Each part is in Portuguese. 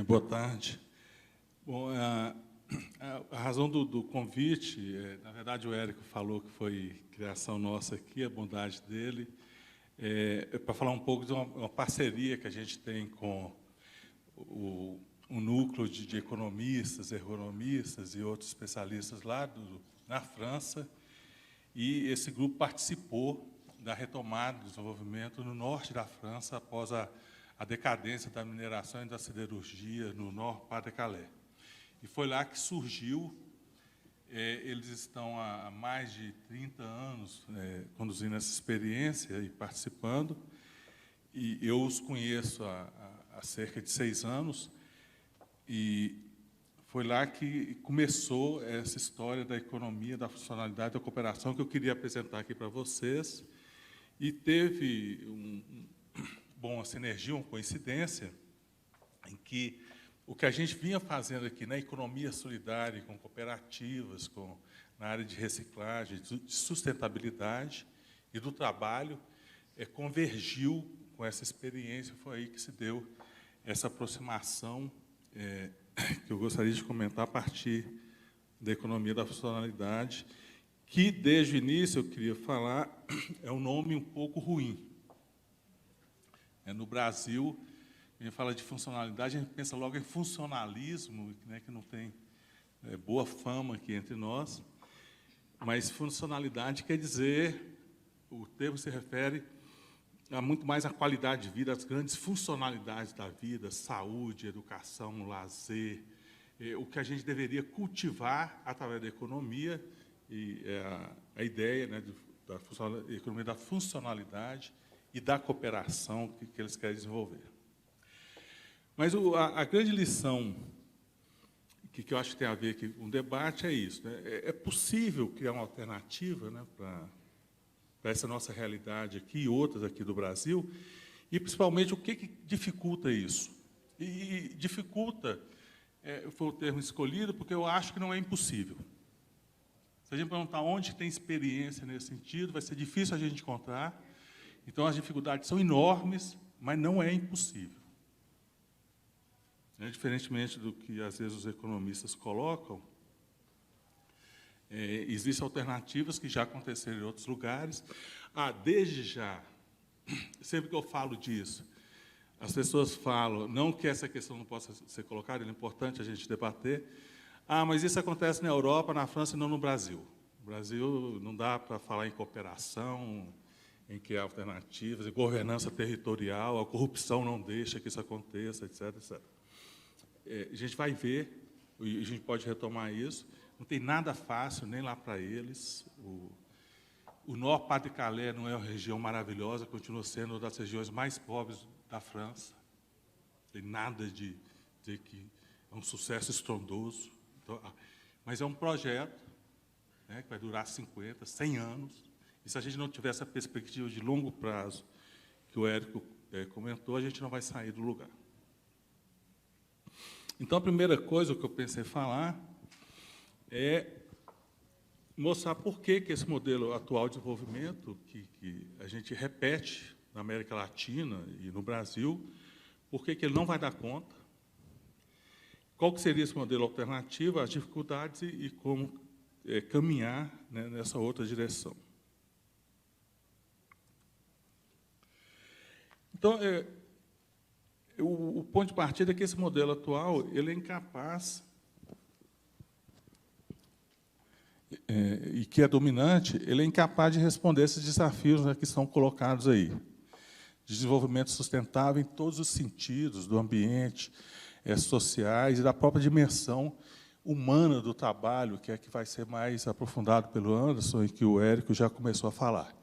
Boa tarde. Bom, a razão do convite, na verdade, o Érico falou que foi criação nossa aqui, a bondade dele, para falar um pouco de uma parceria que a gente tem com um núcleo de economistas, ergonomistas e outros especialistas lá na França, e esse grupo participou da retomada do desenvolvimento no norte da França após a decadência da mineração e da siderurgia no Nord-Pas-de-Calais. E foi lá que surgiu, eles estão há mais de 30 anos conduzindo essa experiência e participando, e eu os conheço há cerca de 6 anos, e foi lá que começou essa história da economia, da funcionalidade, da cooperação, que eu queria apresentar aqui para vocês, e teve uma sinergia, uma coincidência, em que o que a gente vinha fazendo aqui na economia solidária, com cooperativas, na área de reciclagem, de sustentabilidade e do trabalho, convergiu com essa experiência. Foi aí que se deu essa aproximação que eu gostaria de comentar a partir da economia da funcionalidade, que, desde o início, eu queria falar, é um nome um pouco ruim. No Brasil, a gente fala de funcionalidade, a gente pensa logo em funcionalismo, né, que não tem boa fama aqui entre nós, mas funcionalidade quer dizer, o termo se refere a muito mais a qualidade de vida, as grandes funcionalidades da vida, saúde, educação, lazer, o que a gente deveria cultivar através da economia, e a ideia, né, da economia da funcionalidade e da cooperação que eles querem desenvolver. Mas a grande lição que eu acho que tem a ver com o debate é isso, né? É possível criar uma alternativa, né, para essa nossa realidade aqui e outras aqui do Brasil, e, principalmente, o que dificulta isso? E dificulta, foi o termo escolhido, porque eu acho que não é impossível. Se a gente perguntar onde tem experiência nesse sentido, vai ser difícil a gente encontrar. Então, as dificuldades são enormes, mas não é impossível. Diferentemente do que, às vezes, os economistas colocam, existem alternativas que já aconteceram em outros lugares. Desde já, sempre que eu falo disso, as pessoas falam, não que essa questão não possa ser colocada, é importante a gente debater, mas isso acontece na Europa, na França e não no Brasil. No Brasil não dá para falar em cooperação, em criar alternativas, em governança territorial, a corrupção não deixa que isso aconteça, etc., etc. A gente vai ver, e a gente pode retomar isso, não tem nada fácil, nem lá para eles. O Nord-Pas-de-Calais não é uma região maravilhosa, continua sendo uma das regiões mais pobres da França. Não tem nada de dizer que é um sucesso estrondoso. Então, mas é um projeto, né, que vai durar 50, 100 anos, e se a gente não tiver essa perspectiva de longo prazo que o Érico comentou, a gente não vai sair do lugar. Então, a primeira coisa que eu pensei em falar é mostrar por que esse modelo atual de desenvolvimento, que a gente repete na América Latina e no Brasil, por que ele não vai dar conta, qual que seria esse modelo alternativo, as dificuldades e como caminhar, né, nessa outra direção. Então, o ponto de partida é que esse modelo atual ele é incapaz, e que é dominante, ele é incapaz de responder esses desafios, né, que são colocados aí. Desenvolvimento sustentável em todos os sentidos, do ambiente, sociais e da própria dimensão humana do trabalho, que vai ser mais aprofundado pelo Anderson e que o Érico já começou a falar.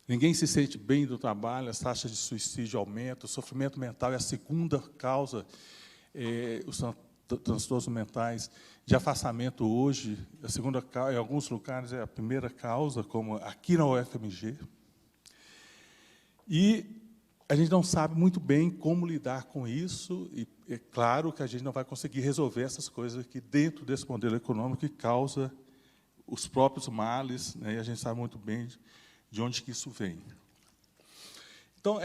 Ninguém se sente bem do trabalho, as taxas de suicídio aumentam, o sofrimento mental é a segunda causa, os transtornos mentais de afastamento hoje, a segunda causa, em alguns lugares é a primeira causa, como aqui na UFMG. E a gente não sabe muito bem como lidar com isso, e é claro que a gente não vai conseguir resolver essas coisas aqui dentro desse modelo econômico que causa os próprios males, né, e a gente sabe muito bem de onde que isso vem. Então,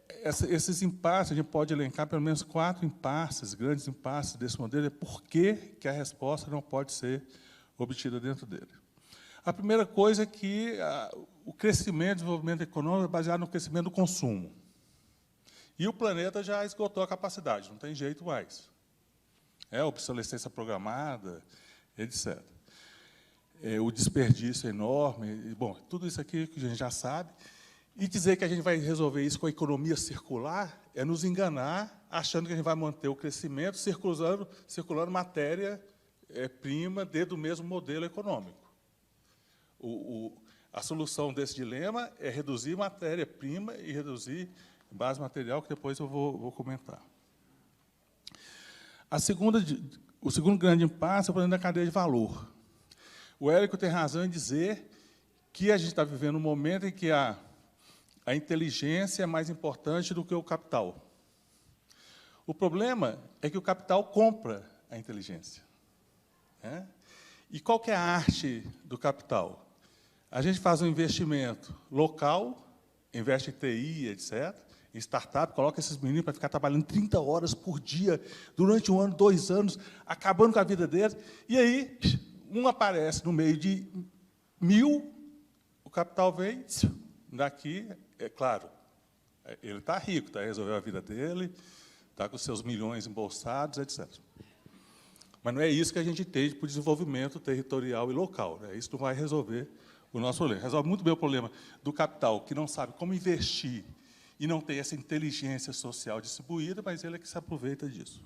esses impasses, a gente pode elencar pelo menos 4 impasses, grandes impasses desse modelo, é por que a resposta não pode ser obtida dentro dele. A primeira coisa é que o crescimento, o desenvolvimento econômico é baseado no crescimento do consumo. E o planeta já esgotou a capacidade, não tem jeito mais. Obsolescência programada, etc. O desperdício é enorme. Bom, tudo isso aqui que a gente já sabe. E dizer que a gente vai resolver isso com a economia circular é nos enganar, achando que a gente vai manter o crescimento circulando matéria-prima dentro do mesmo modelo econômico. A solução desse dilema é reduzir matéria-prima e reduzir base material, que depois eu vou comentar. O segundo grande impasse é o problema da cadeia de valor. O Érico tem razão em dizer que a gente está vivendo um momento em que a inteligência é mais importante do que o capital. O problema é que o capital compra a inteligência. E qual que é a arte do capital? A gente faz um investimento local, investe em TI, etc., em startup, coloca esses meninos para ficar trabalhando 30 horas por dia, durante 1 ano, 2 anos, acabando com a vida deles, e aí um aparece no meio de 1000, o capital vem, daqui, é claro, ele está rico, resolveu a vida dele, está com seus milhões embolsados, etc. Mas não é isso que a gente tem para o desenvolvimento territorial e local. Isso não vai resolver o nosso problema. Resolve muito bem o problema do capital, que não sabe como investir e não tem essa inteligência social distribuída, mas ele é que se aproveita disso.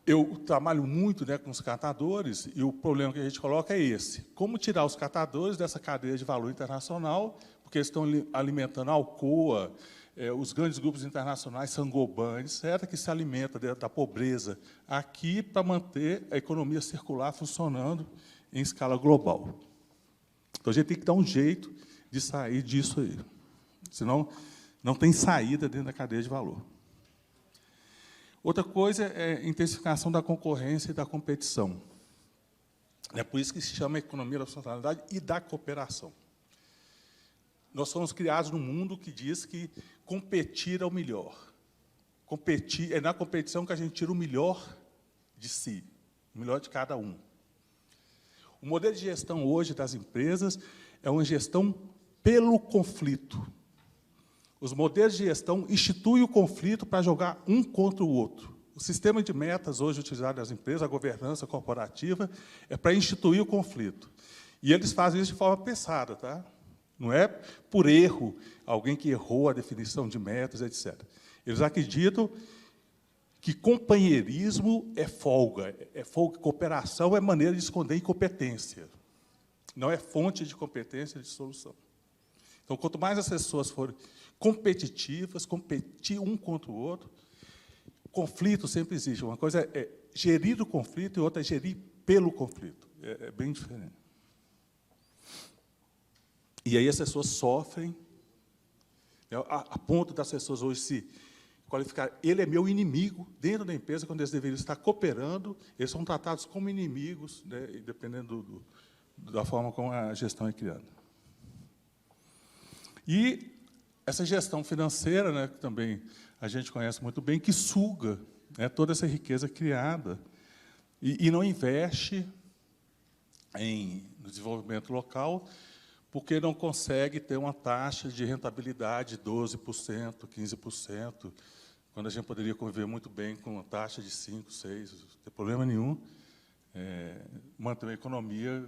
Eu trabalho muito com os catadores, e o problema que a gente coloca é esse. Como tirar os catadores dessa cadeia de valor internacional, porque eles estão alimentando a Alcoa, os grandes grupos internacionais, Saint-Gobain, etc., que se alimenta da pobreza aqui para manter a economia circular funcionando em escala global. Então, a gente tem que dar um jeito de sair disso aí. Senão, não tem saída dentro da cadeia de valor. Outra coisa é a intensificação da concorrência e da competição. É por isso que se chama economia da sustentabilidade e da cooperação. Nós fomos criados num mundo que diz que competir é o melhor. É na competição que a gente tira o melhor de si, o melhor de cada um. O modelo de gestão hoje das empresas é uma gestão pelo conflito. Os modelos de gestão instituem o conflito para jogar um contra o outro. O sistema de metas hoje utilizado nas empresas, a governança corporativa, é para instituir o conflito. E eles fazem isso de forma pensada, tá? Não é por erro, alguém que errou a definição de metas, etc. Eles acreditam que companheirismo é folga, cooperação é maneira de esconder incompetência. Não é fonte de competência de solução. Então, quanto mais as pessoas forem competitivas, competir um contra o outro, conflito sempre existe. Uma coisa é gerir o conflito e outra é gerir pelo conflito. É bem diferente. E aí as pessoas sofrem, a ponto das pessoas hoje se qualificar. Ele é meu inimigo dentro da empresa, quando eles deveriam estar cooperando, eles são tratados como inimigos, dependendo da forma como a gestão é criada. E essa gestão financeira, que também a gente conhece muito bem, que suga toda essa riqueza criada e não investe no desenvolvimento local, porque não consegue ter uma taxa de rentabilidade de 12%, 15%, quando a gente poderia conviver muito bem com uma taxa de 5%, 6%, não tem problema nenhum, manter uma economia,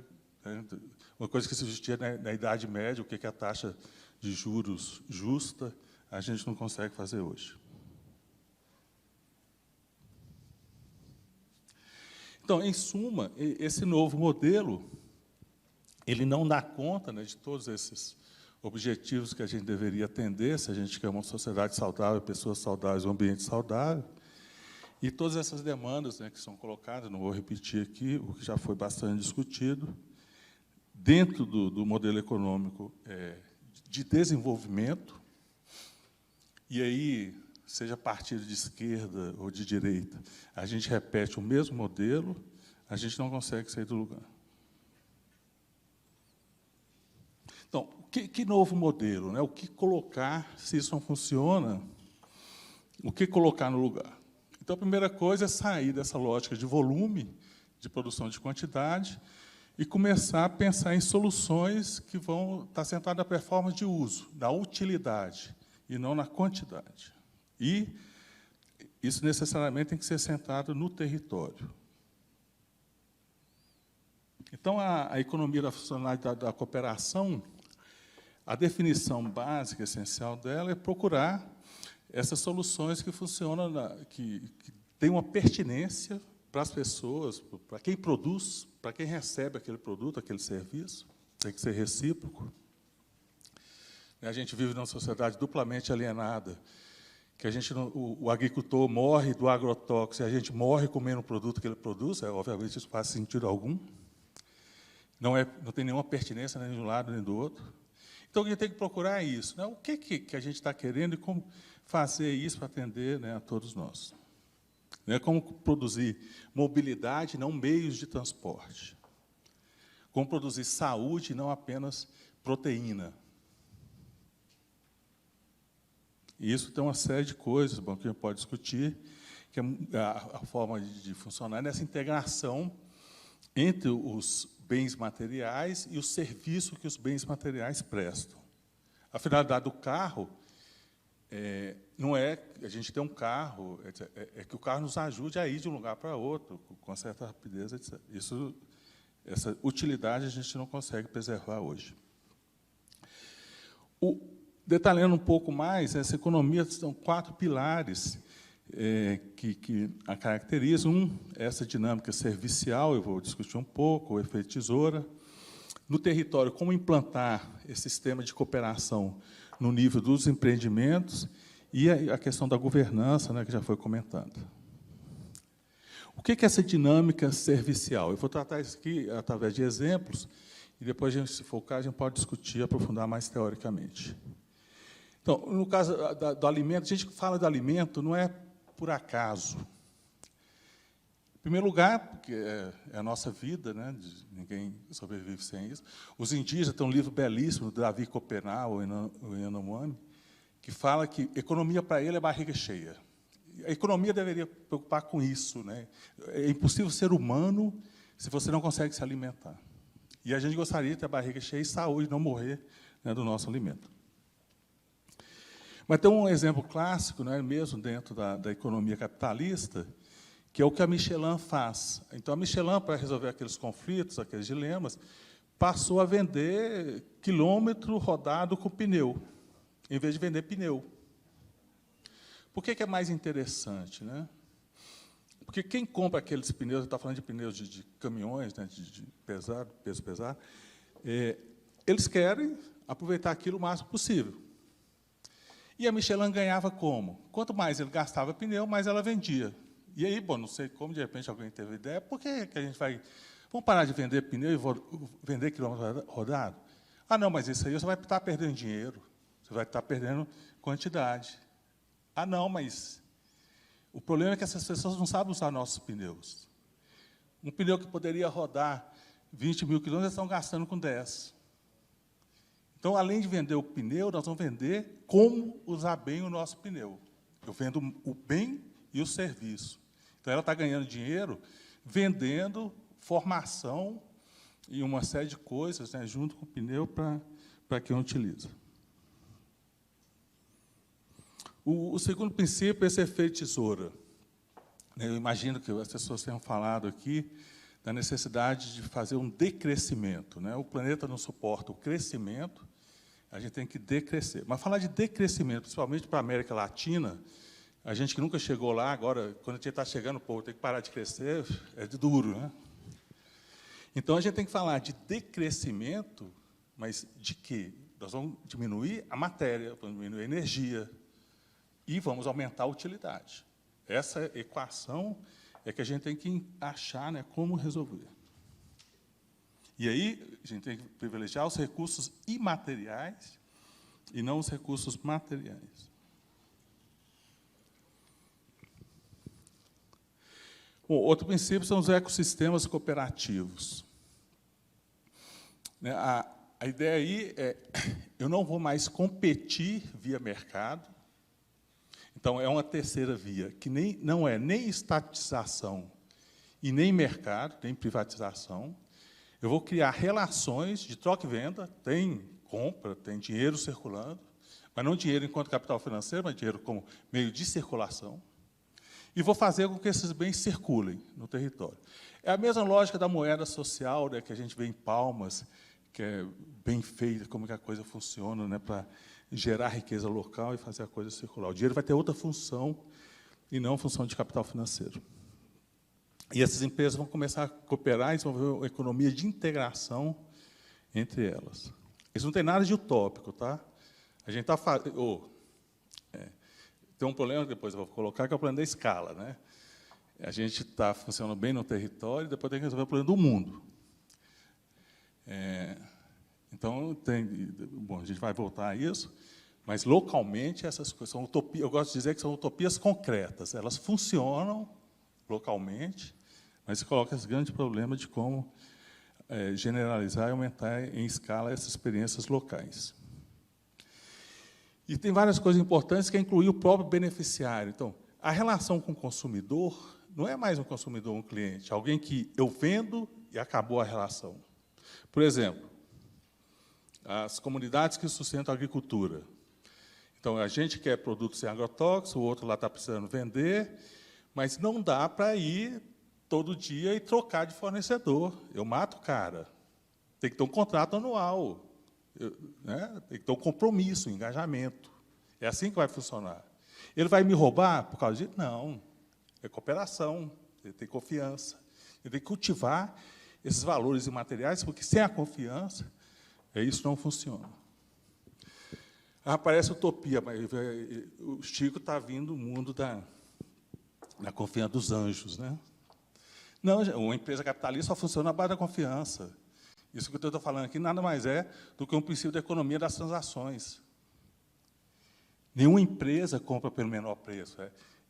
uma coisa que se existia na Idade Média, o que é a taxa de juros justa, a gente não consegue fazer hoje. Então, em suma, esse novo modelo, ele não dá conta de todos esses objetivos que a gente deveria atender, se a gente quer uma sociedade saudável, pessoas saudáveis, um ambiente saudável, e todas essas demandas que são colocadas, não vou repetir aqui, o que já foi bastante discutido, dentro do modelo econômico de desenvolvimento, e aí, seja partido de esquerda ou de direita, a gente repete o mesmo modelo, a gente não consegue sair do lugar. Então, que novo modelo, né? O que colocar, se isso não funciona, o que colocar no lugar? Então, a primeira coisa é sair dessa lógica de volume, de produção de quantidade, e começar a pensar em soluções que vão estar centradas na performance de uso, na utilidade, e não na quantidade. E isso necessariamente tem que ser centrado no território. Então, a economia da funcionalidade da cooperação, a definição básica, essencial dela, é procurar essas soluções que funcionam, que têm uma pertinência para as pessoas, para quem produz, para quem recebe aquele produto, aquele serviço, tem que ser recíproco. A gente vive numa sociedade duplamente alienada, que o agricultor morre do agrotóxico e a gente morre comendo o produto que ele produz, obviamente isso faz sentido algum. Não tem nenhuma pertinência nem de um lado nem do outro. Então, a gente tem que procurar isso, né? O que a gente está querendo e como fazer isso para atender, né, a todos nós. Né? Como produzir mobilidade, não meios de transporte. Como produzir saúde, não apenas proteína. E isso tem uma série de coisas que a gente pode discutir, que a forma de funcionar é nessa integração entre os bens materiais e o serviço que os bens materiais prestam. A finalidade do carro não é a gente ter um carro, é que o carro nos ajude a ir de um lugar para outro, com certa rapidez, etc. Essa utilidade a gente não consegue preservar hoje. Detalhando um pouco mais, essa economia são 4 pilares que a caracterizam. Essa dinâmica servicial, eu vou discutir um pouco, o efeito tesoura. No território, como implantar esse sistema de cooperação no nível dos empreendimentos e a questão da governança, né, que já foi comentada. O que é essa dinâmica servicial? Eu vou tratar isso aqui através de exemplos, e depois, se for o caso, a gente pode discutir, aprofundar mais teoricamente. Então, no caso do alimento, a gente fala de alimento não é por acaso. Em primeiro lugar, porque é a nossa vida, né? Ninguém sobrevive sem isso. Os indígenas têm um livro belíssimo, do Davi Copenau, o Yanomami, que fala que economia para ele é barriga cheia. A economia deveria preocupar com isso, né? É impossível ser humano se você não consegue se alimentar. E a gente gostaria de ter a barriga cheia e saúde, não morrer, né, do nosso alimento. Mas tem um exemplo clássico, né, mesmo dentro da economia capitalista, que é o que a Michelin faz. Então, a Michelin, para resolver aqueles conflitos, aqueles dilemas, passou a vender quilômetro rodado com pneu, em vez de vender pneu. Por que é mais interessante, né? Porque quem compra aqueles pneus, está falando de pneus de caminhões, né, de pesado, peso pesado, eles querem aproveitar aquilo o máximo possível. E a Michelin ganhava como? Quanto mais ele gastava pneu, mais ela vendia. E aí, bom, não sei como, de repente, alguém teve ideia, por que a gente vai... Vamos parar de vender pneu e vender quilômetro rodado? Ah, não, mas isso aí você vai estar perdendo dinheiro, você vai estar perdendo quantidade. Ah, não, mas... O problema é que essas pessoas não sabem usar nossos pneus. Um pneu que poderia rodar 20 mil quilômetros, eles estão gastando com 10. Então, além de vender o pneu, nós vamos vender como usar bem o nosso pneu. Eu vendo o bem e o serviço. Então, ela está ganhando dinheiro vendendo formação e uma série de coisas, né, junto com o pneu para quem utiliza. O segundo princípio é esse efeito tesoura. Eu imagino que as pessoas tenham falado aqui da necessidade de fazer um decrescimento, né? O planeta não suporta o crescimento, a gente tem que decrescer. Mas falar de decrescimento, principalmente para a América Latina, a gente que nunca chegou lá, agora, quando a gente está chegando, pô, tem que parar de crescer, é de duro, né? Então, a gente tem que falar de decrescimento, mas de quê? Nós vamos diminuir a matéria, vamos diminuir a energia, e vamos aumentar a utilidade. Essa equação é que a gente tem que achar, né, como resolver. E aí, a gente tem que privilegiar os recursos imateriais e não os recursos materiais. Bom, outro princípio são os ecossistemas cooperativos. A ideia aí é, eu não vou mais competir via mercado. Então, é uma terceira via, que não é nem estatização e nem mercado, nem privatização. Eu vou criar relações de troca e venda, tem compra, tem dinheiro circulando, mas não dinheiro enquanto capital financeiro, mas dinheiro como meio de circulação. E vou fazer com que esses bens circulem no território. É a mesma lógica da moeda social, né, que a gente vê em Palmas, que é bem feita, como que a coisa funciona, né, para gerar riqueza local e fazer a coisa circular. O dinheiro vai ter outra função, e não função de capital financeiro. E essas empresas vão começar a cooperar e desenvolver uma economia de integração entre elas. Isso não tem nada de utópico, tá? A gente está fazendo... tem um problema que depois eu vou colocar, que é o problema da escala, né? A gente está funcionando bem no território, e depois tem que resolver o problema do mundo. Então, bom, a gente vai voltar a isso, mas, localmente, essas coisas são utopias. Eu gosto de dizer que são utopias concretas. Elas funcionam localmente, mas se coloca esse grande problema de como generalizar e aumentar em escala essas experiências locais. E tem várias coisas importantes, que é incluir o próprio beneficiário. Então, a relação com o consumidor não é mais um consumidor, um cliente, alguém que eu vendo e acabou a relação. Por exemplo, as comunidades que sustentam a agricultura. Então, a gente quer produtos sem agrotóxicos, o outro lá está precisando vender, mas não dá para ir todo dia e trocar de fornecedor. Eu mato o cara. Tem que ter um contrato anual. Né? Tem que ter um compromisso, um engajamento. É assim que vai funcionar. Ele vai me roubar por causa disso? Não. É cooperação, ele tem confiança. Ele tem que cultivar esses valores imateriais, porque sem a confiança, isso não funciona. Parece utopia, mas o Chico está vindo do mundo da confiança dos anjos. Né? Não, uma empresa capitalista só funciona na base da confiança. Isso que eu estou falando aqui nada mais é do que um princípio da economia das transações. Nenhuma empresa compra pelo menor preço.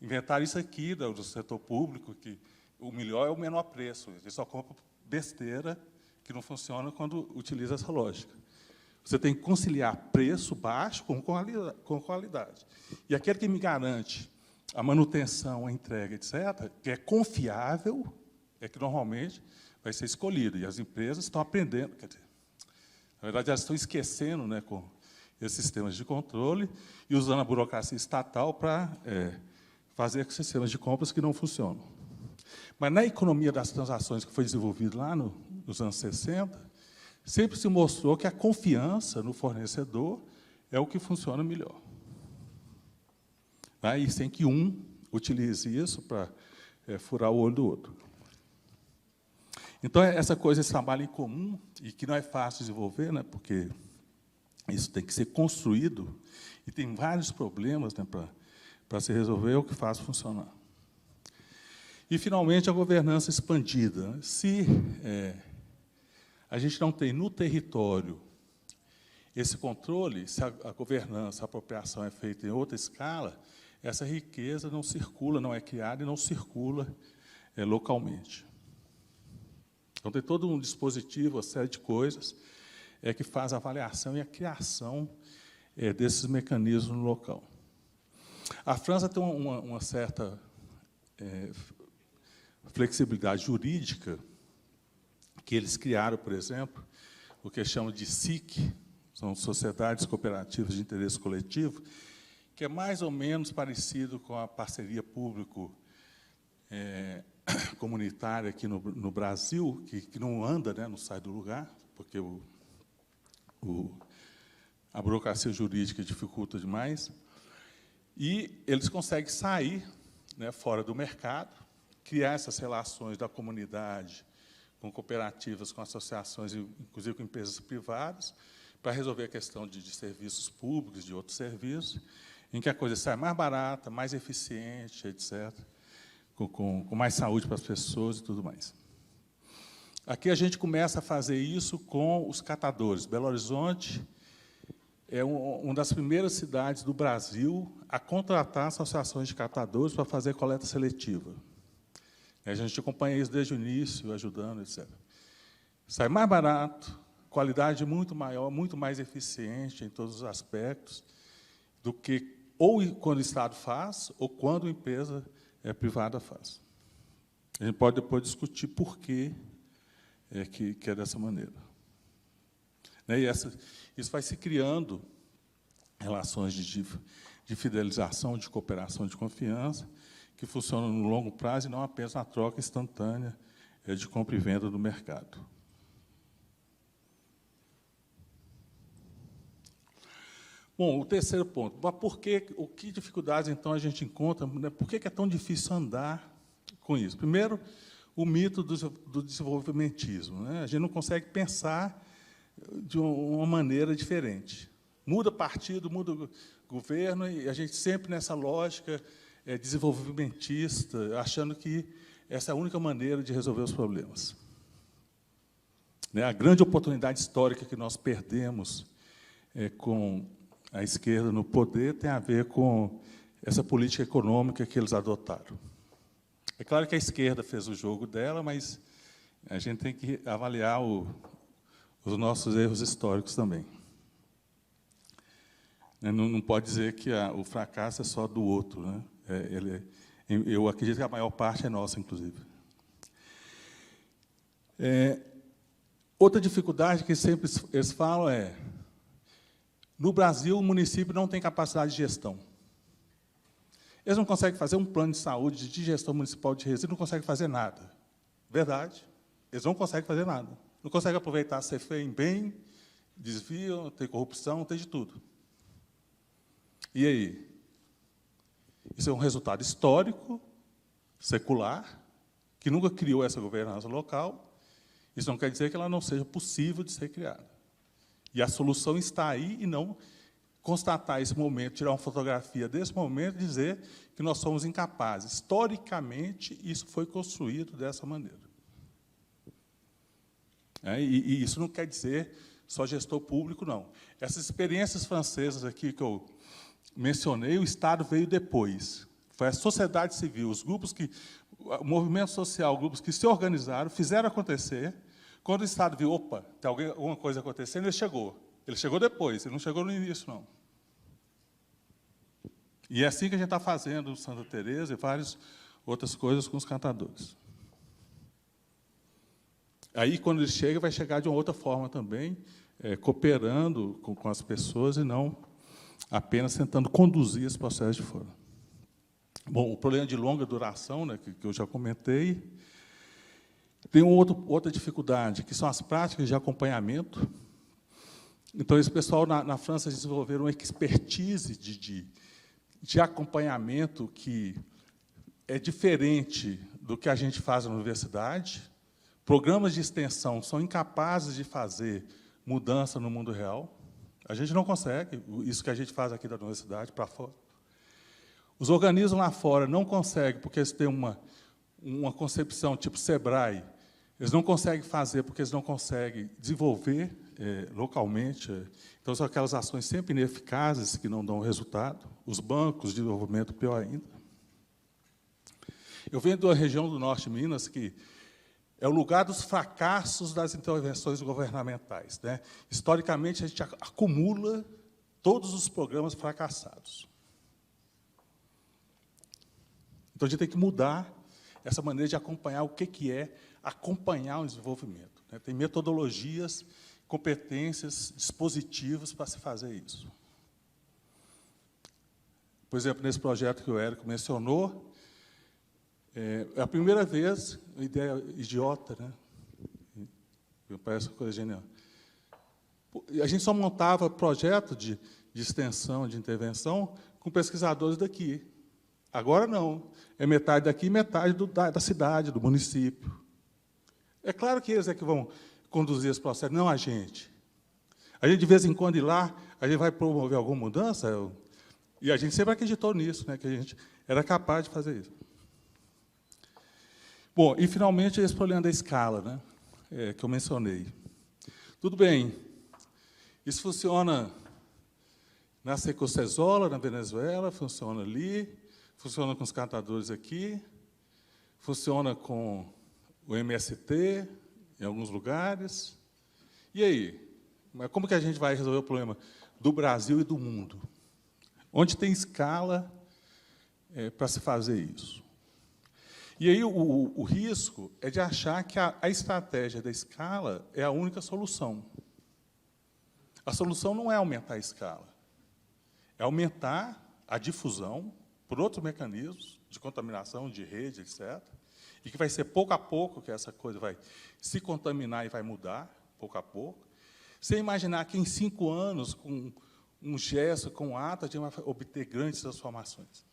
Inventaram isso aqui do setor público, que o melhor é o menor preço. Ele só compra besteira que não funciona quando utiliza essa lógica. Você tem que conciliar preço baixo com qualidade. E aquele que me garante a manutenção, a entrega, etc., que é confiável, é que, normalmente, vai ser escolhido. E as empresas estão aprendendo. Quer dizer, na verdade, elas estão esquecendo, né, com esses sistemas de controle e usando a burocracia estatal para fazer sistemas de compras que não funcionam. Mas, na economia das transações, que foi desenvolvida lá nos anos 60, sempre se mostrou que a confiança no fornecedor é o que funciona melhor. E sem que um utilize isso para furar o olho do outro. Então, essa coisa, esse trabalho em comum, e que não é fácil desenvolver, né, porque isso tem que ser construído, e tem vários problemas, né, para se resolver, é o que faz funcionar. E, finalmente, a governança expandida. Né? Se a gente não tem no território esse controle, se a governança, a apropriação é feita em outra escala, essa riqueza não circula, não é criada e não circula localmente. Então, tem todo um dispositivo, uma série de coisas que faz a avaliação e a criação desses mecanismos no local. A França tem uma certa flexibilidade jurídica, que eles criaram, por exemplo, o que chamam de SIC, são sociedades cooperativas de interesse coletivo, que é mais ou menos parecido com a parceria público-comunitária aqui no Brasil, que não anda, né, não sai do lugar, porque a burocracia jurídica dificulta demais, e eles conseguem sair, né, fora do mercado, criar essas relações da comunidade com cooperativas, com associações, inclusive com empresas privadas, para resolver a questão de serviços públicos, de outros serviços, em que a coisa sai mais barata, mais eficiente, etc., com mais saúde para as pessoas e tudo mais. Aqui a gente começa a fazer isso com os catadores. Belo Horizonte é uma das primeiras cidades do Brasil a contratar associações de catadores para fazer coleta seletiva. A gente acompanha isso desde o início, ajudando, etc. Sai mais barato, qualidade muito maior, muito mais eficiente em todos os aspectos, do que ou quando o Estado faz, ou quando a empresa privada faz. A gente pode depois discutir por que é dessa maneira. Né? E isso vai se criando relações de fidelização, de cooperação, de confiança, que funcionam no longo prazo e não apenas na troca instantânea de compra e venda do mercado. Bom, o terceiro ponto. Que dificuldades, então, a gente encontra? Né? Por que é tão difícil andar com isso? Primeiro, o mito do desenvolvimentismo. Né? A gente não consegue pensar de uma maneira diferente. Muda partido, muda governo, e a gente sempre nessa lógica desenvolvimentista, achando que essa é a única maneira de resolver os problemas. Né? A grande oportunidade histórica que nós perdemos com a esquerda no poder tem a ver com essa política econômica que eles adotaram. É claro que a esquerda fez o jogo dela, mas a gente tem que avaliar os nossos erros históricos também. Não pode dizer que o fracasso é só do outro. Né? Eu acredito que a maior parte é nossa, inclusive. Outra dificuldade que sempre eles falam no Brasil, o município não tem capacidade de gestão. Eles não conseguem fazer um plano de saúde, de gestão municipal de resíduos, não conseguem fazer nada. Verdade. Eles não conseguem fazer nada. Não conseguem aproveitar a CFE bem, desviam, tem corrupção, tem de tudo. E aí? Isso é um resultado histórico, secular, que nunca criou essa governança local. Isso não quer dizer que ela não seja possível de ser criada. E a solução está aí, e não constatar esse momento, tirar uma fotografia desse momento e dizer que nós somos incapazes. Historicamente, isso foi construído dessa maneira. E isso não quer dizer só gestor público, não. Essas experiências francesas aqui que eu mencionei, o Estado veio depois. Foi a sociedade civil, o movimento social, grupos que se organizaram, fizeram acontecer. Quando o Estado viu, opa, tem alguma coisa acontecendo, ele chegou. Ele chegou depois, ele não chegou no início, não. E é assim que a gente está fazendo no Santa Teresa e várias outras coisas com os catadores. Aí, quando ele chega, vai chegar de uma outra forma também, cooperando com as pessoas e não apenas tentando conduzir esse processo de fora. Bom, o problema de longa duração, né, que eu já comentei. Tem outra dificuldade, que são as práticas de acompanhamento. Então, esse pessoal na França desenvolveram uma expertise de acompanhamento que é diferente do que a gente faz na universidade. Programas de extensão são incapazes de fazer mudança no mundo real. A gente não consegue, isso que a gente faz aqui da universidade, para fora. Os organismos lá fora não conseguem, porque eles têm uma concepção tipo SEBRAE, eles não conseguem fazer porque eles não conseguem desenvolver localmente. Então, são aquelas ações sempre ineficazes que não dão resultado. Os bancos de desenvolvimento, pior ainda. Eu venho da região do Norte de Minas, que é o lugar dos fracassos das intervenções governamentais. Né? Historicamente, a gente acumula todos os programas fracassados. Então, a gente tem que mudar essa maneira de acompanhar o que é acompanhar o desenvolvimento. Né? Tem metodologias, competências, dispositivos para se fazer isso. Por exemplo, nesse projeto que o Érico mencionou, é a primeira vez, uma ideia idiota, né? Parece uma coisa genial. A gente só montava projeto de extensão, de intervenção, com pesquisadores daqui. Agora não. É metade daqui e metade da cidade, do município. É claro que eles é que vão conduzir esse processo, não a gente. A gente, de vez em quando, ir lá, a gente vai promover alguma mudança, e a gente sempre acreditou nisso, né, que a gente era capaz de fazer isso. Bom, e, finalmente, esse problema da escala, né, que eu mencionei. Tudo bem, isso funciona na Secocesola, na Venezuela, funciona ali, funciona com os catadores aqui, funciona com o MST, em alguns lugares. E aí? Mas como que a gente vai resolver o problema do Brasil e do mundo? Onde tem escala para se fazer isso? E aí o risco é de achar que a estratégia da escala é a única solução. A solução não é aumentar a escala, é aumentar a difusão por outros mecanismos de contaminação, de rede, etc., e que vai ser pouco a pouco que essa coisa vai se contaminar e vai mudar, pouco a pouco, sem imaginar que, em 5 anos, com um gesto, com um ato, a gente vai obter grandes transformações.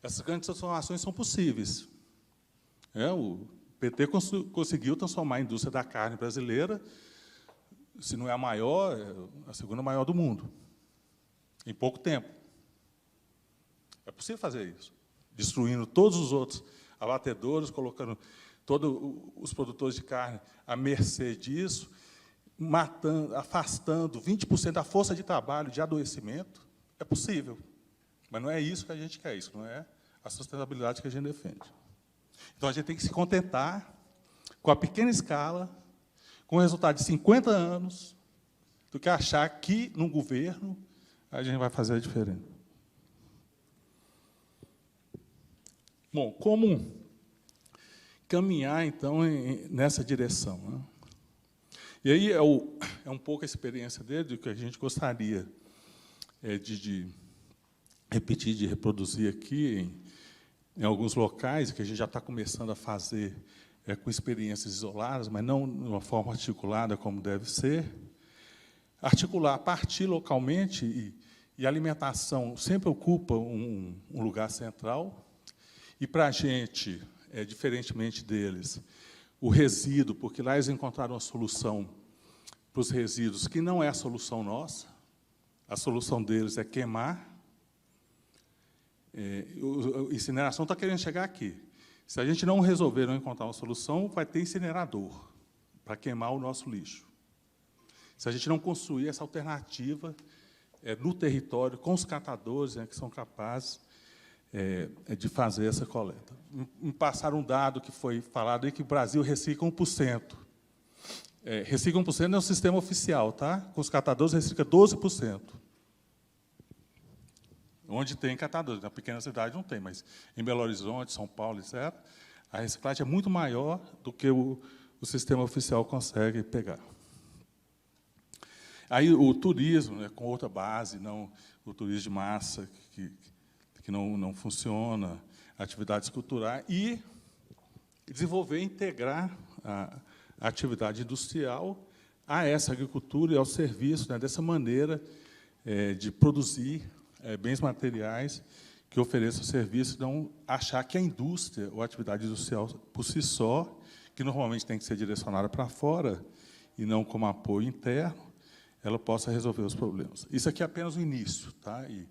Essas grandes transformações são possíveis. O PT conseguiu transformar a indústria da carne brasileira, se não é a maior, é a segunda maior do mundo, em pouco tempo. É possível fazer isso, destruindo todos os outros abatedouros, colocando todos os produtores de carne à mercê disso, matando, afastando 20% da força de trabalho, de adoecimento. É possível, mas não é isso que a gente quer, isso não é a sustentabilidade que a gente defende. Então, a gente tem que se contentar com a pequena escala, com o resultado de 50 anos, do que achar que, num governo, a gente vai fazer a diferença. Bom, como caminhar, então, nessa direção, né? E aí é um pouco a experiência dele, do que a gente gostaria de repetir, de reproduzir aqui em alguns locais, que a gente já está começando a fazer com experiências isoladas, mas não de uma forma articulada como deve ser. Articular, partir localmente, e a alimentação sempre ocupa um lugar central. E, para a gente, diferentemente deles, o resíduo, porque lá eles encontraram uma solução para os resíduos, que não é a solução nossa. A solução deles é queimar. A incineração está querendo chegar aqui. Se a gente não resolver, não encontrar uma solução, vai ter incinerador para queimar o nosso lixo. Se a gente não construir essa alternativa no território, com os catadores que são capazes de fazer essa coleta. Me passaram um dado que foi falado aí, que o Brasil recicla 1%. Recicla 1% é o sistema oficial, tá? Com os catadores recicla 12%. Onde tem catadores, na pequena cidade não tem, mas em Belo Horizonte, São Paulo, etc., a reciclagem é muito maior do que o sistema oficial consegue pegar. Aí o turismo, com outra base, não o turismo de massa, que não funciona, atividades culturais, e desenvolver e integrar a atividade industrial a essa agricultura e ao serviço, dessa maneira de produzir bens materiais que ofereçam serviço, não achar que a indústria ou a atividade industrial, por si só, que normalmente tem que ser direcionada para fora, e não como apoio interno, ela possa resolver os problemas. Isso aqui é apenas o início, tá? E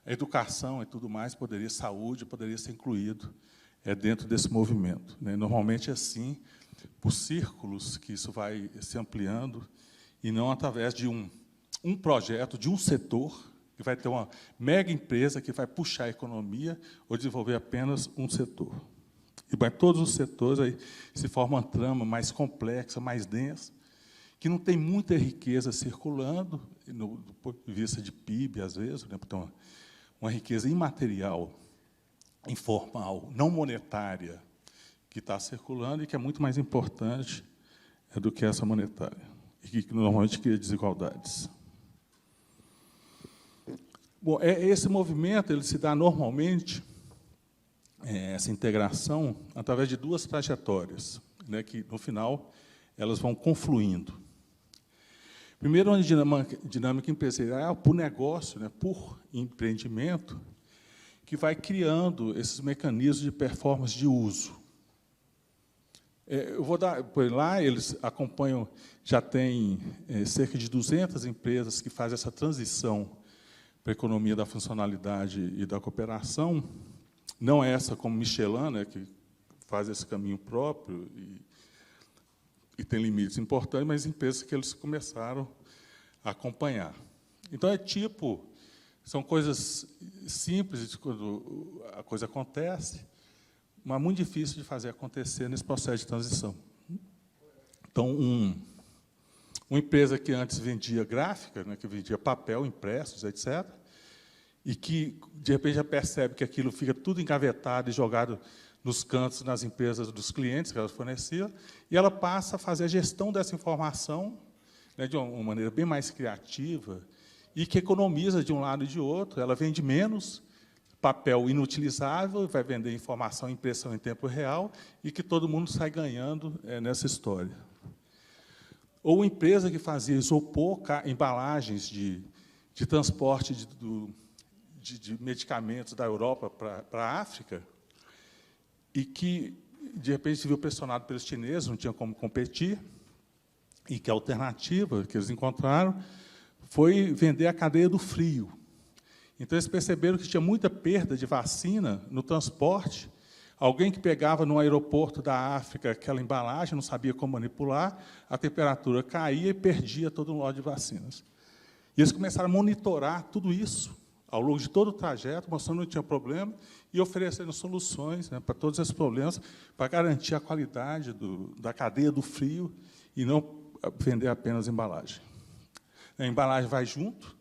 a educação e tudo mais, saúde poderia ser incluído dentro desse movimento, né? Normalmente, assim, por círculos, que isso vai se ampliando, e não através de um projeto, de um setor, que vai ter uma mega empresa que vai puxar a economia ou desenvolver apenas um setor. E para todos os setores aí se forma uma trama mais complexa, mais densa, que não tem muita riqueza circulando, do ponto de vista de PIB, às vezes, né? Então, uma riqueza imaterial, informal, não monetária, que está circulando e que é muito mais importante do que essa monetária, e que normalmente cria desigualdades. Bom, esse movimento ele se dá normalmente, essa integração, através de 2 trajetórias, né, que, no final, elas vão confluindo. Primeiro, uma dinâmica empresarial por negócio, né, por empreendimento, que vai criando esses mecanismos de performance de uso. Eu vou dar, por lá, eles acompanham, já tem cerca de 200 empresas que fazem essa transição para a economia da funcionalidade e da cooperação, não é essa como Michelin, né, que faz esse caminho próprio e tem limites importantes, mas empresas que eles começaram a acompanhar. Então, são coisas simples quando a coisa acontece, mas muito difícil de fazer acontecer nesse processo de transição. Então, Uma empresa que antes vendia gráfica, né, que vendia papel, impressos, etc., e que, de repente, já percebe que aquilo fica tudo engavetado e jogado nos cantos, nas empresas dos clientes que ela fornecia, e ela passa a fazer a gestão dessa informação, né, de uma maneira bem mais criativa, e que economiza de um lado e de outro. Ela vende menos papel inutilizável, vai vender informação e impressão em tempo real, e que todo mundo sai ganhando nessa história. Ou empresa que fazia isopor, embalagens de transporte de medicamentos da Europa para a África, e que, de repente, se viu pressionado pelos chineses, não tinha como competir, e que a alternativa que eles encontraram foi vender a cadeia do frio. Então, eles perceberam que tinha muita perda de vacina no transporte. Alguém que pegava no aeroporto da África aquela embalagem, não sabia como manipular, a temperatura caía e perdia todo um lote de vacinas. E eles começaram a monitorar tudo isso ao longo de todo o trajeto, mostrando que não tinha problema e oferecendo soluções, né, para todos esses problemas, para garantir a qualidade da cadeia do frio e não vender apenas embalagem. A embalagem vai junto,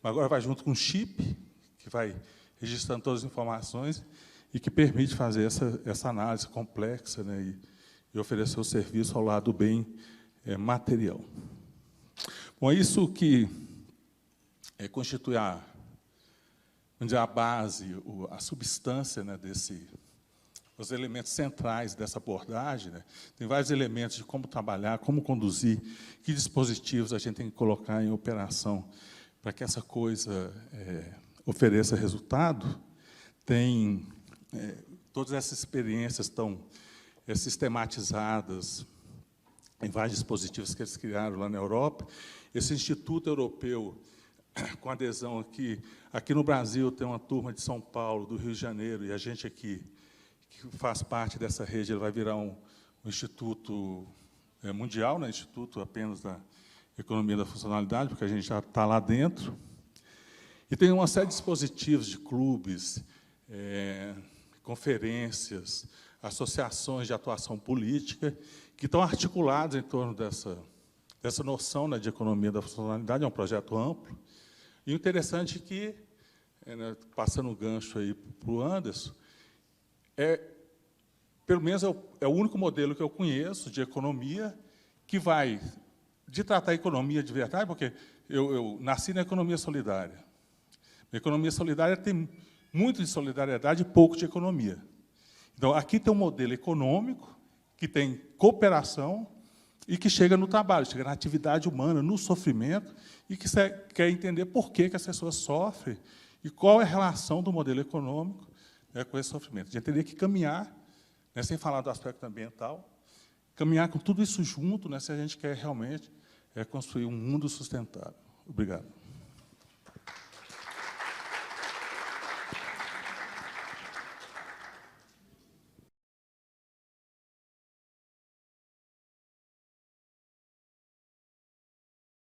mas agora vai junto com um chip, que vai registrando todas as informações e que permite fazer essa análise complexa, né, e oferecer o serviço ao lado do bem material. Bom, isso que constitui vamos dizer, a base, a substância, né, os elementos centrais dessa abordagem, né? Tem vários elementos de como trabalhar, como conduzir, que dispositivos a gente tem que colocar em operação para que essa coisa ofereça resultado. Tem todas essas experiências estão sistematizadas em vários dispositivos que eles criaram lá na Europa. Esse Instituto Europeu, com adesão aqui no Brasil, tem uma turma de São Paulo, do Rio de Janeiro, e a gente aqui, que faz parte dessa rede, ele vai virar um instituto mundial, né, instituto apenas da economia da funcionalidade, porque a gente já está lá dentro. E tem uma série de dispositivos de clubes, conferências, associações de atuação política, que estão articulados em torno dessa noção, né, de economia da funcionalidade. É um projeto amplo. E o interessante é que, passando o gancho aí para o Anderson, pelo menos é o único modelo que eu conheço de economia que vai de tratar a economia de verdade, porque eu nasci na economia solidária. A economia solidária tem muito de solidariedade e pouco de economia. Então, aqui tem um modelo econômico que tem cooperação e que chega no trabalho, chega na atividade humana, no sofrimento, e que quer entender por que as pessoas sofrem e qual é a relação do modelo econômico, né, com esse sofrimento. A gente teria que caminhar, né, sem falar do aspecto ambiental, caminhar com tudo isso junto, né, se a gente quer realmente construir um mundo sustentável. Obrigado.